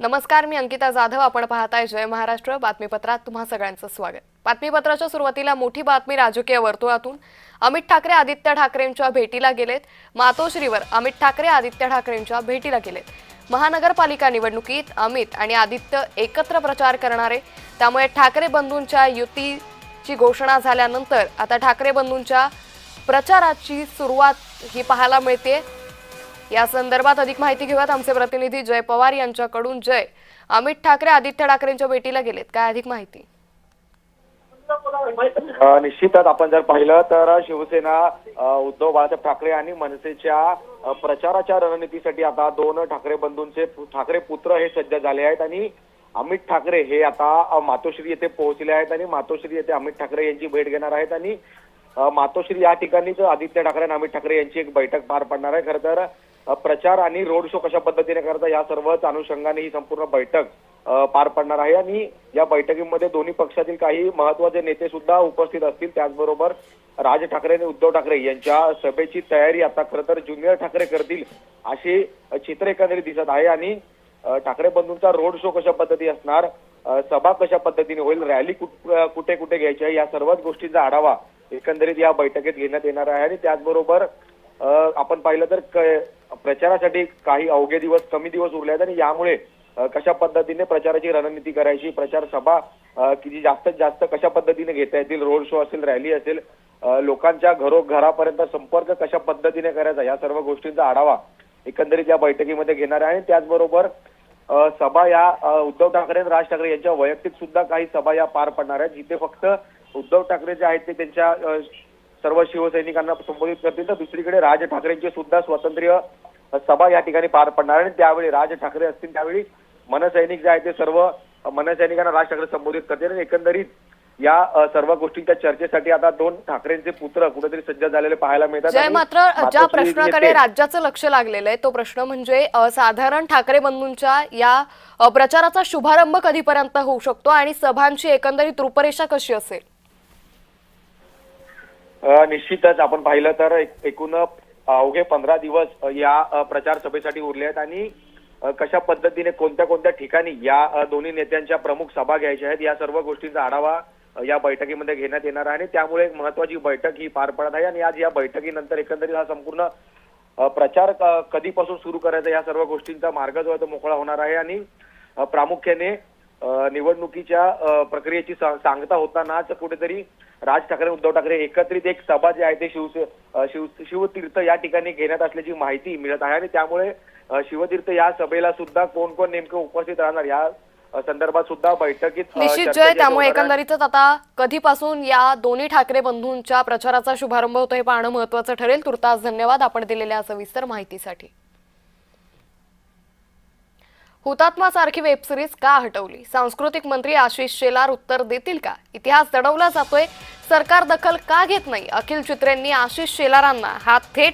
नमस्कार, मी अंकिता जाधव. आपण पाहताय जय महाराष्ट्र बातमीपत्रात तुम्हा सगळ्यांचं स्वागत. बातमीपत्राच्या सुरुवातीला मोठी बातमी राजकीय वर्तुळातून. अमित ठाकरे आदित्य ठाकरेंच्या भेटीला गेलेत. मातोश्रीवर अमित ठाकरे आदित्य ठाकरेंच्या भेटीला गेलेत. महानगरपालिका निवडणुकीत अमित आणि आदित्य एकत्र प्रचार करणारे, त्यामुळे ठाकरे बंधूंच्या युतीची घोषणा झाल्यानंतर आता ठाकरे बंधूंच्या प्रचाराची सुरुवात ही पाहायला मिळते. या संदर्भात अधिक माहिती घेऊयात आमचे प्रतिनिधी जय पवार यांच्याकडून. जय, अमित ठाकरे आदित्य ठाकरेंच्या भेटीला गेलेत, काय अधिक माहिती? निश्चितच आपण जर पाहिलं तर शिवसेना उद्धव बाळासाहेब ठाकरे आणि मनसेच्या प्रचाराच्या रणनीतीसाठी आता दोन ठाकरे बंधूंचे ठाकरे पुत्र हे सज्ज झाले आहेत आणि अमित ठाकरे हे आता मातोश्री येथे पोहोचले आहेत आणि मातोश्री येथे अमित ठाकरे यांची भेट घेणार आहेत आणि मातोश्री या ठिकाणीच आदित्य ठाकरे आणि अमित ठाकरे यांची एक बैठक पार पडणार आहे. खरं तर प्रचार आणि रोड शो कशा पद्धतीने करता या सर्वच अनुषंगाने ही संपूर्ण बैठक पार पडणार आहे आणि या बैठकीमध्ये दोन्ही पक्षातील काही महत्त्वाचे नेते सुद्धा उपस्थित असतील. त्याचबरोबर राज ठाकरे आणि उद्धव ठाकरे यांच्या सभेची तयारी आता खरं तर ज्युनियर ठाकरे करतील अशी चित्र एकंदरीत दिसत आहे आणि ठाकरे बंधूंचा रोड शो कशा पद्धती असणार, सभा कशा पद्धतीने होईल, रॅली कुठे कुठे घ्यायची आहे, या सर्वच गोष्टींचा आढावा एकंदरीत या बैठकीत घेण्यात येणार आहे. आणि त्याचबरोबर आपण पाहिलं तर प्रचारासाठी काही अवघे दिवस, कमी दिवस उरले आहेत आणि यामुळे कशा पद्धतीने प्रचाराची रणनीती करायची, प्रचार सभा किती जास्तीत जास्त कशा पद्धतीने घेता येतील, रोड शो असेल, रॅली असेल, लोकांच्या घरोघरापर्यंत संपर्क कशा पद्धतीने करायचा, या सर्व गोष्टींचा आढावा एकंदरीत या बैठकीमध्ये घेणार आहे. त्याचबरोबर सभा या उद्धव ठाकरे आणि राज ठाकरे यांच्या वैयक्तिक सुद्धा काही सभा या पार पडणार आहेत, जिथे फक्त उद्धव ठाकरे जे आहेत ते त्यांच्या सर्व शिवसैनिकांना संबोधित करतील, तर दुसरीकडे राज ठाकरेंची सुद्धा स्वतंत्र सभा या ठिकाणी पार पडणार आहे. त्यावेळी राज ठाकरे असतील त्यावेळी मनसैनिक जे आहेत ते सर्व मनसैनिकांना राज ठाकरे संबोधित करतील. आणि एकंदरीत या सर्व गोष्टींच्या चर्चेसाठी आता दोन ठाकरेंचे पुत्र कुठेतरी सज्ज झालेले पाहायला मिळतात. जय, मात्र ज्या प्रश्नाकडे राज्याचं लक्ष लागलेलं आहे तो प्रश्न म्हणजे साधारण ठाकरे बंधूंच्या या प्रचाराचा शुभारंभ कधीपर्यंत होऊ शकतो आणि सभांची एकंदरीत रूपरेषा कशी असेल? निश्चितच आपण पाहिलं तर एकूण अवघे 15 दिवस या प्रचार सभेसाठी उरले आहेत आणि कशा पद्धतीने कोणत्या कोणत्या ठिकाणी या दोन्ही नेत्यांच्या प्रमुख सभा घ्यायच्या आहेत, या सर्व गोष्टींचा आढावा या बैठकीमध्ये घेण्यात येणार आहे. आणि त्यामुळे एक महत्वाची बैठक ही पार पडत आहे आणि आज या बैठकीनंतर एकंदरीत हा संपूर्ण प्रचार कधीपासून सुरू करायचा या सर्व गोष्टींचा मार्ग जो आहे तो मोकळा होणार आहे. आणि प्रामुख्याने निवडणुकीच्या प्रक्रियेची सांगता होतानाच कुठेतरी राज ठाकरे उद्धव ठाकरे एकत्रित एक सभा जी आहे ते शिवतीर्थ या ठिकाणी घेण्यात असल्याची माहिती मिळत आहे आणि त्यामुळे शिवतीर्थ या सभेला सुद्धा कोण कोण नेमकं उपस्थित राहणार या संदर्भात सुद्धा बैठकीत निश्चित जय. त्यामुळे एकंदरीतच आता कधीपासून या दोन्ही ठाकरे बंधूंच्या प्रचाराचा शुभारंभ होतो हे पाहणं महत्त्वाचं ठरेल. तुर्तास धन्यवाद आपण दिलेल्या सविस्तर माहितीसाठी. हुतात्मा सारखी वेबसिरीज का हटवली? सांस्कृतिक मंत्री आशिष शेलार उत्तर देतील का? इतिहास दडवला जातोय, सरकार दखल का घेत नाही? अखिल चित्रेंनी आशिष शेलारांना हा थेट